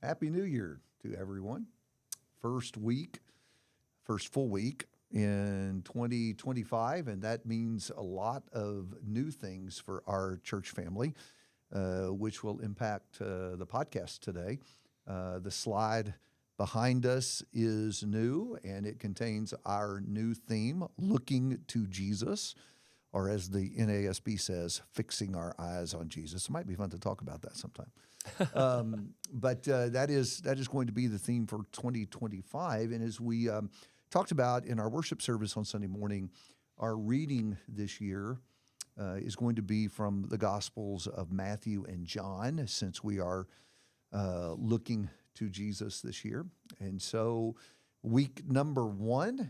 Happy New Year to everyone. First full week in 2025, and that means a lot of new things for our church family, which will impact the podcast today. The slide behind us is new, and it contains our new theme, Looking to Jesus, or as the NASB says, fixing our eyes on Jesus. It might be fun to talk about that sometime. But that is going to be the theme for 2025. And as we talked about in our worship service on Sunday morning, our reading this year is going to be from the Gospels of Matthew and John, since we are looking to Jesus this year. And so week number 1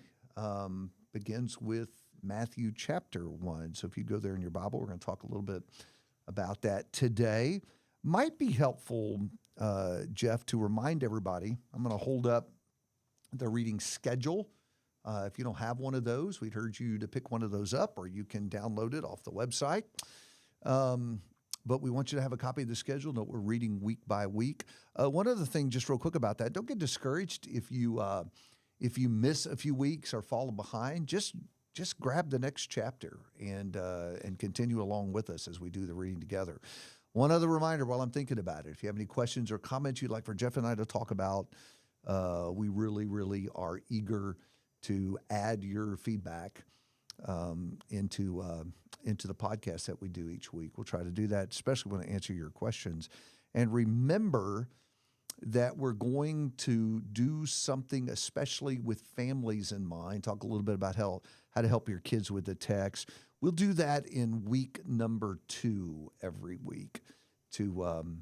begins with Matthew chapter 1. So if you go there in your Bible, we're going to talk a little bit about that today. Might be helpful, Jeff, to remind everybody. I'm going to hold up the reading schedule. If you don't have one of those, we'd urge you to pick one of those up, or you can download it off the website. But we want you to have a copy of the schedule, know what we're reading week by week. One other thing, just real quick about that, don't get discouraged if you miss a few weeks or fall behind. Just grab the next chapter and continue along with us as we do the reading together. One other reminder while I'm thinking about it, if you have any questions or comments you'd like for Jeff and I to talk about, we really, really are eager to add your feedback into the podcast that we do each week. We'll try to do that, especially when I answer your questions. And remember that we're going to do something especially with families in mind, talk a little bit about how to help your kids with the text. We'll do that in week number 2 every week to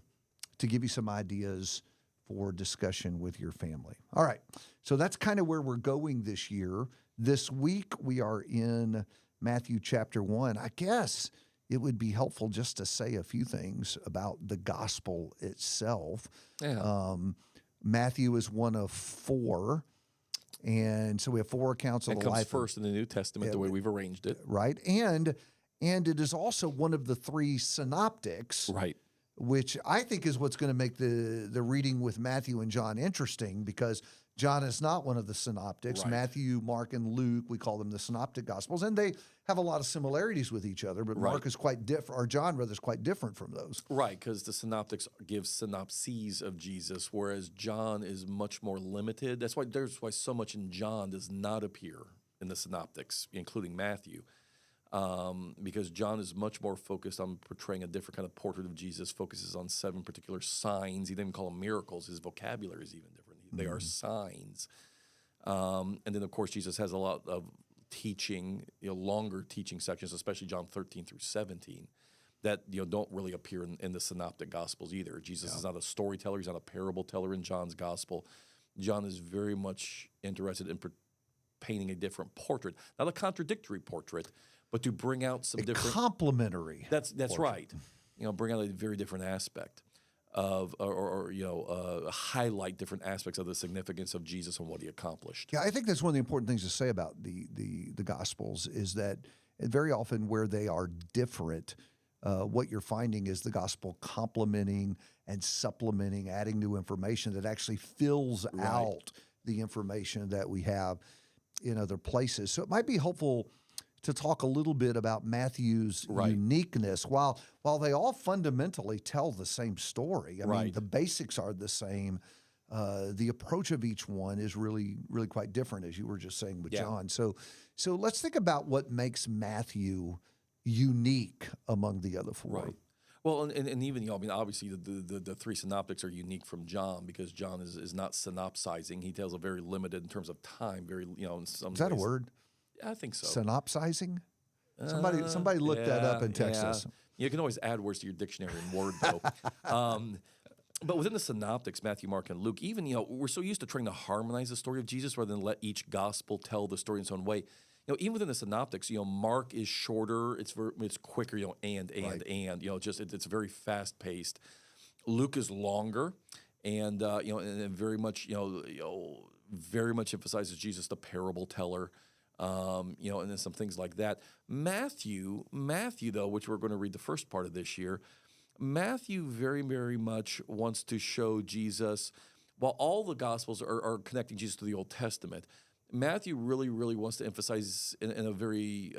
give you some ideas for discussion with your family. All right, so that's kind of where we're going this year. This week we are in Matthew chapter 1. I guess it would be helpful just to say a few things about the gospel itself. Yeah. Matthew is one of 4. And so we have 4 accounts of the life. It comes first in the New Testament, the way we've arranged it. Right. And it is also one of the 3 synoptics. Right. Which I think is what's going to make the reading with Matthew and John interesting, because John is not one of the synoptics. Right. Matthew, Mark, and Luke, we call them the synoptic gospels, and they have a lot of similarities with each other, but Mark is quite different, or John rather is quite different from those. Right, because the synoptics give synopses of Jesus, whereas John is much more limited. That's why so much in John does not appear in the synoptics, including Matthew. Because John is much more focused on portraying a different kind of portrait of Jesus, focuses on 7 particular signs. He didn't call them miracles. His vocabulary is even different. They are signs. And then, of course, Jesus has a lot of teaching, longer teaching sections, especially John 13 through 17, that don't really appear in the synoptic gospels either. Jesus is not a storyteller. He's not a parable teller in John's gospel. John is very much interested in painting a different portrait, not a contradictory portrait, but to bring out some different complementary. That's right. Bring out a very different aspect of, or highlight different aspects of the significance of Jesus and what he accomplished. Yeah, I think that's one of the important things to say about the Gospels is that very often where they are different, what you're finding is the Gospel complementing and supplementing, adding new information that actually fills out the information that we have in other places. So it might be helpful to talk a little bit about Matthew's uniqueness. While they all fundamentally tell the same story, I mean, the basics are the same. The approach of each one is really, really quite different, as you were just saying with John. So let's think about what makes Matthew unique among the other 4. Right. Well, and even, obviously the 3 synoptics are unique from John, because John is not synopsizing. He tells a very limited in terms of time, very, in some Is that ways. a word? I think so. Synopsizing? Somebody look that up in Texas. You can always add words to your dictionary in Word, though. But within the synoptics, Matthew, Mark, and Luke, even, we're so used to trying to harmonize the story of Jesus rather than let each gospel tell the story in its own way. Even within the synoptics, Mark is shorter, it's quicker, and it's very fast paced. Luke is longer, and very much very much emphasizes Jesus, the parable teller. And then some things like that. Matthew, though, which we're going to read the first part of this year, Matthew very, very much wants to show Jesus, while all the Gospels are connecting Jesus to the Old Testament, Matthew really, really wants to emphasize in a very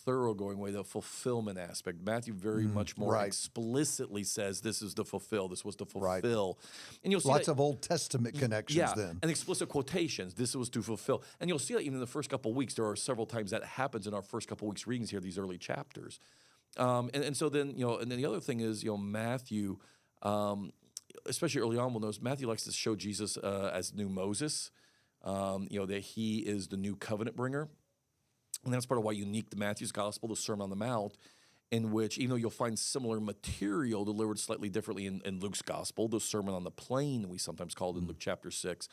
thoroughgoing way the fulfillment aspect. Matthew very much more explicitly says this is to fulfill, this was to fulfill. And you'll see Lots that, of Old Testament connections then. and explicit quotations, this was to fulfill. And you'll see that even in the first couple of weeks, there are several times that happens in our first couple of weeks readings here, these early chapters. And so then, and then the other thing is, Matthew, especially early on, we'll notice Matthew likes to show Jesus as new Moses, that he is the new covenant bringer. And that's part of why unique to Matthew's gospel, the Sermon on the Mount, in which, even though you'll find similar material delivered slightly differently in Luke's gospel, the Sermon on the Plain, we sometimes call it in Luke chapter 6,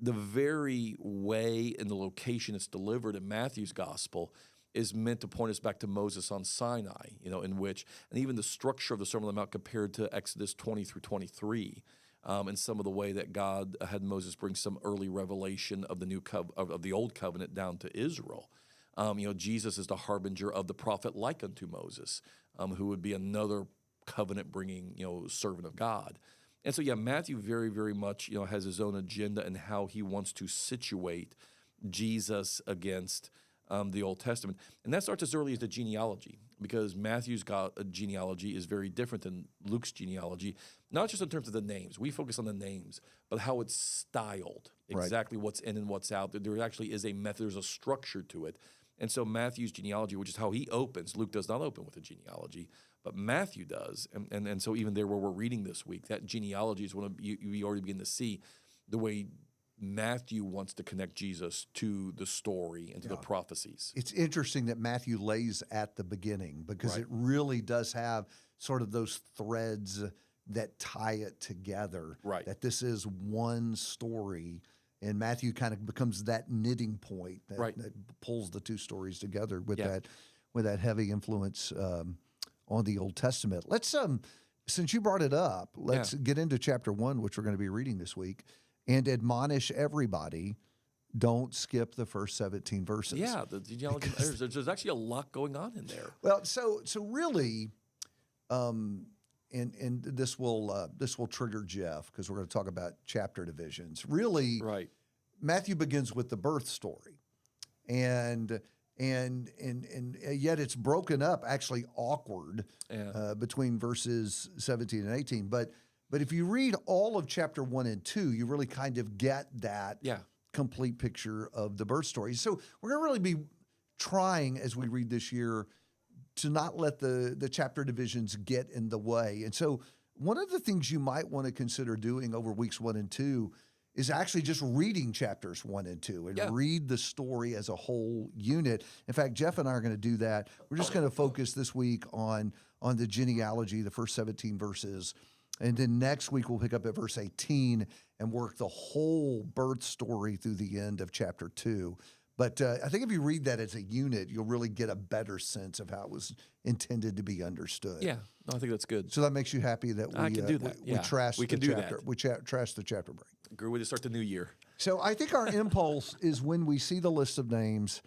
the very way and the location it's delivered in Matthew's gospel is meant to point us back to Moses on Sinai, in which, and even the structure of the Sermon on the Mount compared to Exodus 20 through 23, and some of the way that God had Moses bring some early revelation of the of the Old Covenant down to Israel. Jesus is the harbinger of the prophet like unto Moses, who would be another covenant-bringing, servant of God. And so, Matthew very, very much, has his own agenda and how he wants to situate Jesus against the Old Testament. And that starts as early as the genealogy, because Matthew's genealogy is very different than Luke's genealogy, not just in terms of the names. We focus on the names, but how it's styled, exactly what's in and what's out. There actually is a method, there's a structure to it. And so Matthew's genealogy, which is how he opens, Luke does not open with a genealogy, but Matthew does. And so even there where we're reading this week, that genealogy is one you already begin to see the way Matthew wants to connect Jesus to the story and to the prophecies. It's interesting that Matthew lays at the beginning, because it really does have sort of those threads that tie it together, that this is one story. And Matthew kind of becomes that knitting point that pulls the two stories together with that heavy influence on the Old Testament. Let's since you brought it up, let's get into chapter 1, which we're going to be reading this week, and admonish everybody: don't skip the first 17 verses. Yeah, the genealogy. There's actually a lot going on in there. Well, so really, and this will trigger Jeff, because we're going to talk about chapter divisions. Really, Matthew begins with the birth story, and yet it's broken up, actually awkward, between verses 17 and 18. But if you read all of chapter 1 and 2, you really kind of get that complete picture of the birth story. So we're going to really be trying, as we read this year, to not let the chapter divisions get in the way. And so one of the things you might want to consider doing over weeks 1 and 2 is actually just reading chapters 1 and 2 and read the story as a whole unit. In fact, Jeff and I are going to do that. We're just going to focus this week on the genealogy, the first 17 verses. And then next week we'll pick up at verse 18 and work the whole birth story through the end of chapter 2. But I think if you read that as a unit, you'll really get a better sense of how it was intended to be understood. Yeah, no, I think that's good. So that makes you happy that we can do that. we trash we the can do chapter. that. We trash the chapter break. Great way to start the new year. So I think our impulse is when we see the list of names,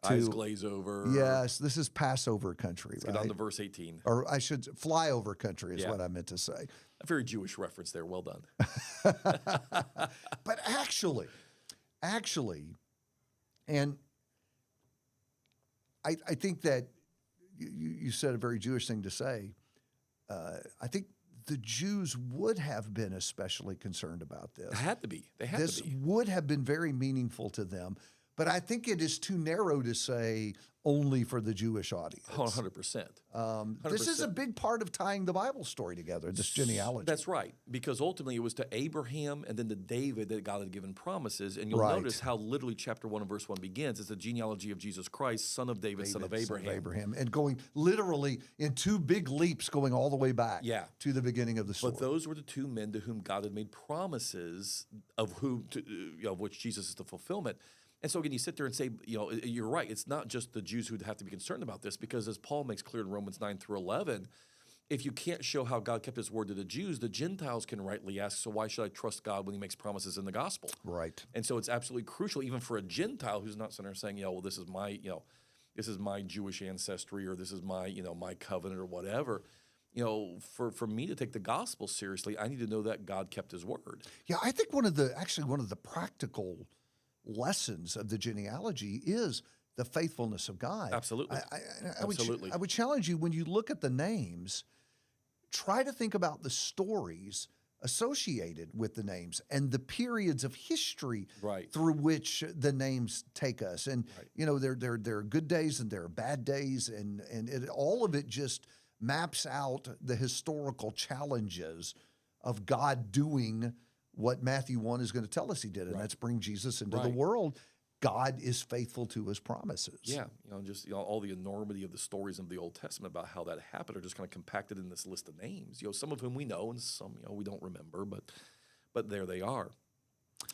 eyes glaze over. Yes, this is Passover country, Let's get on to verse 18. Or I should flyover country is what I meant to say. A very Jewish reference there. Well done. But actually, and I think that you said a very Jewish thing to say. I think the Jews would have been especially concerned about this. They had to be. This would have been very meaningful to them. But I think it is too narrow to say only for the Jewish audience. Oh, 100%. 100%. This is a big part of tying the Bible story together, this genealogy. That's right, because ultimately it was to Abraham and then to David that God had given promises. And you'll notice how literally chapter 1 and verse 1 begins. It's the genealogy of Jesus Christ, son of David, son of Abraham. And going literally in two big leaps going all the way back to the beginning of the story. But those were the two men to whom God had made promises of which Jesus is the fulfillment. And so again, you sit there and say, you're right. It's not just the Jews who'd have to be concerned about this, because as Paul makes clear in Romans 9 through 11, if you can't show how God kept his word to the Jews, the Gentiles can rightly ask, so why should I trust God when he makes promises in the gospel? Right. And so it's absolutely crucial, even for a Gentile who's not sitting there saying, this is my Jewish ancestry, or this is my, my covenant or whatever. for me to take the gospel seriously, I need to know that God kept his word. Yeah, I think one of the practical lessons of the genealogy is the faithfulness of God. Absolutely. Absolutely. I would challenge you, when you look at the names, try to think about the stories associated with the names and the periods of history Right. through which the names take us. And Right. there are good days and there are bad days, and all of it just maps out the historical challenges of God doing what Matthew 1 is going to tell us he did, and that's bring Jesus into the Right. world. God is faithful to his promises. Yeah, just all the enormity of the stories of the Old Testament about how that happened are just kind of compacted in this list of names. Some of whom we know and some we don't remember, but there they are.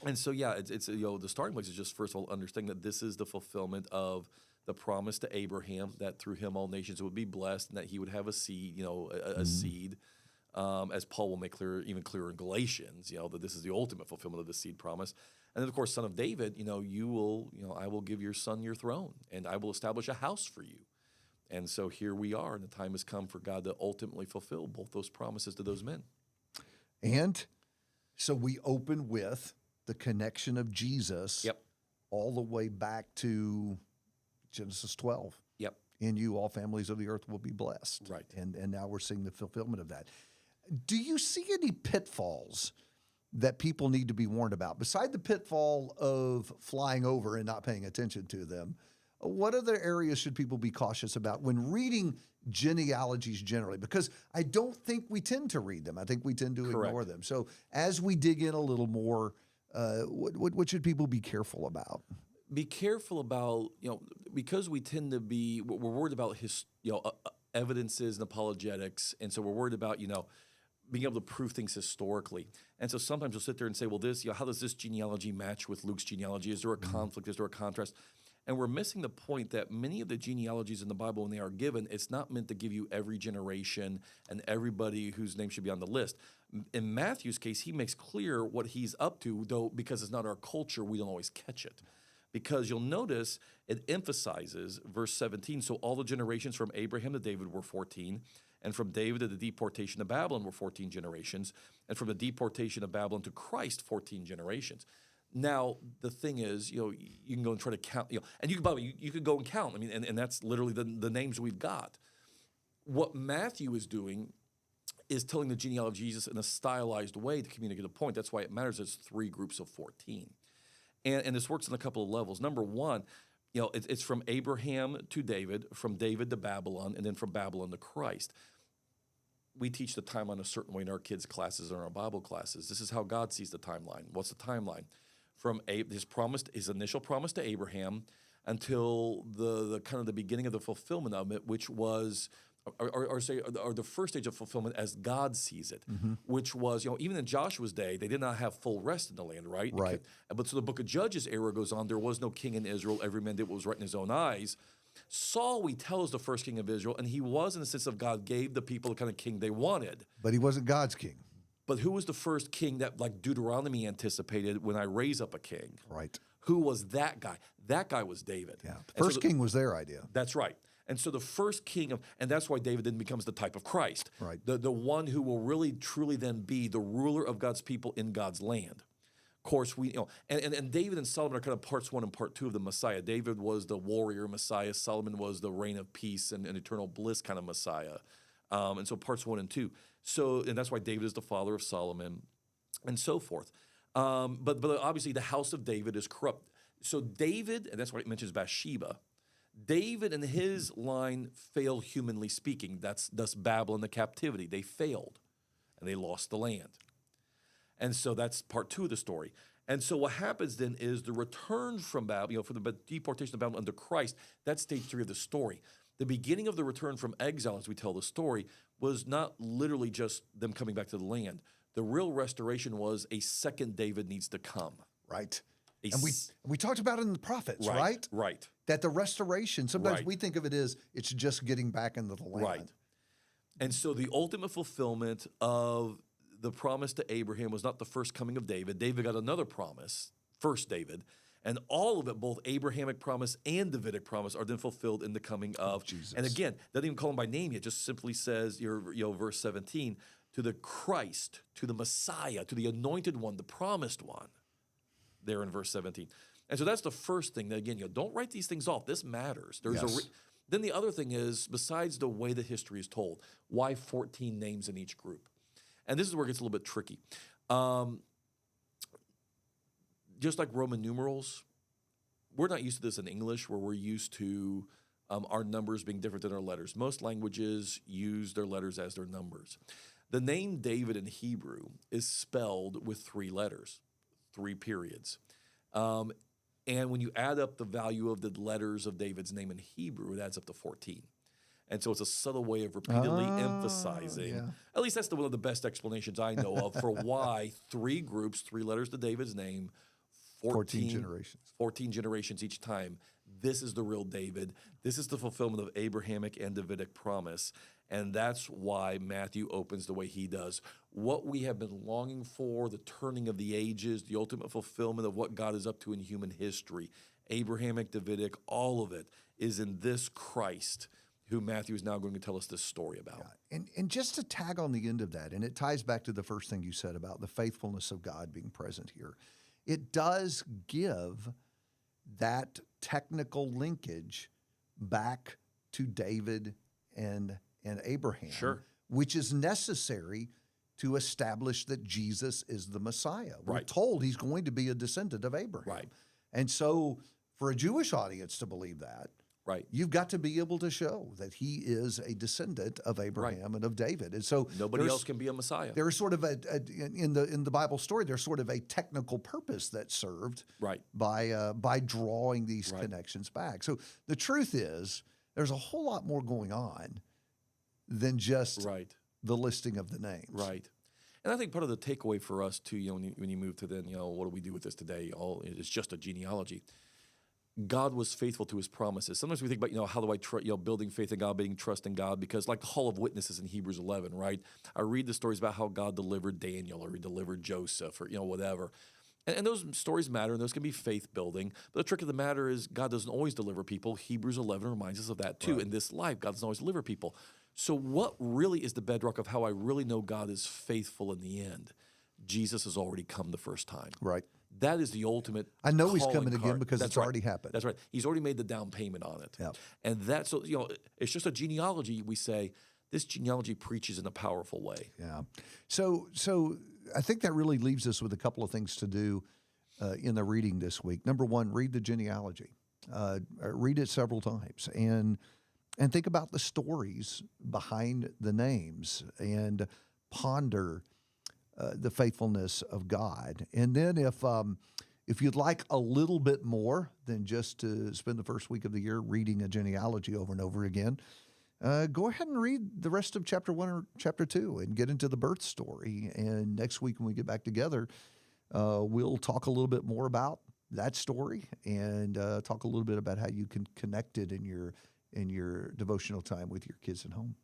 And so it's the starting place is just first of all understanding that this is the fulfillment of the promise to Abraham that through him all nations would be blessed and that he would have a seed, a seed. As Paul will make clear, even clearer in Galatians, that this is the ultimate fulfillment of the seed promise. And then, of course, son of David, I will give your son your throne, and I will establish a house for you. And so here we are, and the time has come for God to ultimately fulfill both those promises to those men. And so we open with the connection of Jesus all the way back to Genesis 12. Yep. In you, all families of the earth will be blessed. Right. And now we're seeing the fulfillment of that. Do you see any pitfalls that people need to be warned about? Beside the pitfall of flying over and not paying attention to them, what other areas should people be cautious about when reading genealogies generally? Because I don't think we tend to read them. I think we tend to ignore them. So as we dig in a little more, what should people be careful about? Be careful about, because we tend to be, we're worried about evidences and apologetics. And so we're worried about, being able to prove things historically. And so sometimes you'll sit there and say, well, how does this genealogy match with Luke's genealogy? Is there a conflict? Is there a contrast? And we're missing the point that many of the genealogies in the Bible, when they are given, it's not meant to give you every generation and everybody whose name should be on the list. In Matthew's case, he makes clear what he's up to, though because it's not our culture, we don't always catch it. Because you'll notice it emphasizes verse 17, so all the generations from Abraham to David were 14, and from David to the deportation of Babylon were 14 generations, and from the deportation of Babylon to Christ, 14 generations. Now, the thing is, you can go and try to count, and you could go and count. I mean, and that's literally the names we've got. What Matthew is doing is telling the genealogy of Jesus in a stylized way to communicate a point. That's why it matters. It's 3 groups of 14. And this works on a couple of levels. Number one, it's from Abraham to David, from David to Babylon, and then from Babylon to Christ. We teach the timeline a certain way in our kids' classes and our Bible classes. This is how God sees the timeline. What's the timeline? From his initial promise to Abraham until the kind of the beginning of the fulfillment of it, which was, or the first stage of fulfillment as God sees it, which was, even in Joshua's day, they did not have full rest in the land, right? Right. But so the book of Judges era goes on. There was no king in Israel. Every man did what was right in his own eyes. Saul, we tell, is the first king of Israel, and he was in the sense of God gave the people the kind of king they wanted. But he wasn't God's king. But who was the first king that, like Deuteronomy anticipated, when I raise up a king? Right. Who was that guy? That guy was David. Yeah. The first king was their idea. That's right. And so the first king and that's why David then becomes the type of Christ. Right. The one who will really, truly then be the ruler of God's people in God's land. Of course, and David and Solomon are kind of parts 1 and part 2 of the Messiah. David was the warrior Messiah. Solomon was the reign of peace and eternal bliss kind of Messiah. And so parts 1 and 2. So, and that's why David is the father of Solomon and so forth. But obviously the house of David is corrupt. So David, and that's why it mentions Bathsheba, David and his line failed humanly speaking. Thus Babylon, the captivity. They failed, and they lost the land. And so that's part 2 of the story. And so what happens then is the return from Babylon, for the deportation of Babylon under Christ, that's stage 3 of the story. The beginning of the return from exile, as we tell the story, was not literally just them coming back to the land. The real restoration was a second David needs to come. Right. And we talked about it in the prophets, right? Right. That the restoration, sometimes we think of it as it's just getting back into the land. Right. And so the ultimate fulfillment of the promise to Abraham was not the first coming of David. David got another promise, first David, And all of it, both Abrahamic promise and Davidic promise, are then fulfilled in the coming of Jesus. And again, doesn't even call him by name yet, just simply says, verse 17, to the Christ, to the Messiah, to the anointed one, the promised one, there in verse 17. And so that's the first thing that, again, don't write these things off. This matters. Then the other thing is, besides the way that history is told, why 14 names in each group? And this is where it gets a little bit tricky. Just like Roman numerals, we're not used to this in English, where we're used to our numbers being different than our letters. Most languages use their letters as their numbers. The name David in Hebrew is spelled with 3 letters, 3 periods. And when you add up the value of the letters of David's name in Hebrew, it adds up to 14. And so it's a subtle way of repeatedly emphasizing. Yeah. At least that's one of the best explanations I know of for why 3 groups, 3 letters to David's name, 14 generations. 14 generations each time. This is the real David. This is the fulfillment of Abrahamic and Davidic promise. And that's why Matthew opens the way he does. What we have been longing for, the turning of the ages, the ultimate fulfillment of what God is up to in human history, Abrahamic, Davidic, all of it is in this Christ, who Matthew is now going to tell us this story about. Yeah. And just to tag on the end of that, and it ties back to the first thing you said about the faithfulness of God being present here, it does give that technical linkage back to David and Abraham, Sure. which is necessary to establish that Jesus is the Messiah. We're Right. told he's going to be a descendant of Abraham. Right. And so for a Jewish audience to believe that, Right. you've got to be able to show that he is a descendant of Abraham and of David. And so Nobody else can be a Messiah. there's sort of in the Bible story, there's sort of a technical purpose that's served Right. by drawing these connections back. So the truth is, there's a whole lot more going on than just the listing of the names. Right. And I think part of the takeaway for us too, when you move to then, what do we do with this today? It's just a genealogy. God was faithful to his promises. Sometimes we think about, how do I building faith in God, being trust in God, because like the Hall of Witnesses in Hebrews 11, right? I read the stories about how God delivered Daniel or he delivered Joseph or, whatever. And those stories matter, and those can be faith building. But the trick of the matter is God doesn't always deliver people. Hebrews 11 reminds us of that too. Right. In this life, God doesn't always deliver people. So what really is the bedrock of how I really know God is faithful in the end? Jesus has already come the first time. Right. That is the ultimate. I know he's coming again because it's already happened. That's right. He's already made the down payment on it. Yep. And that's, it's just a genealogy. We say this genealogy preaches in a powerful way. Yeah. So I think that really leaves us with a couple of things to do in the reading this week. Number one, read the genealogy. Read it several times and think about the stories behind the names and ponder the faithfulness of God. And then if you'd like a little bit more than just to spend the first week of the year reading a genealogy over and over again, go ahead and read the rest of chapter 1 or chapter 2 and get into the birth story. And next week when we get back together, we'll talk a little bit more about that story and talk a little bit about how you can connect it in your devotional time with your kids at home.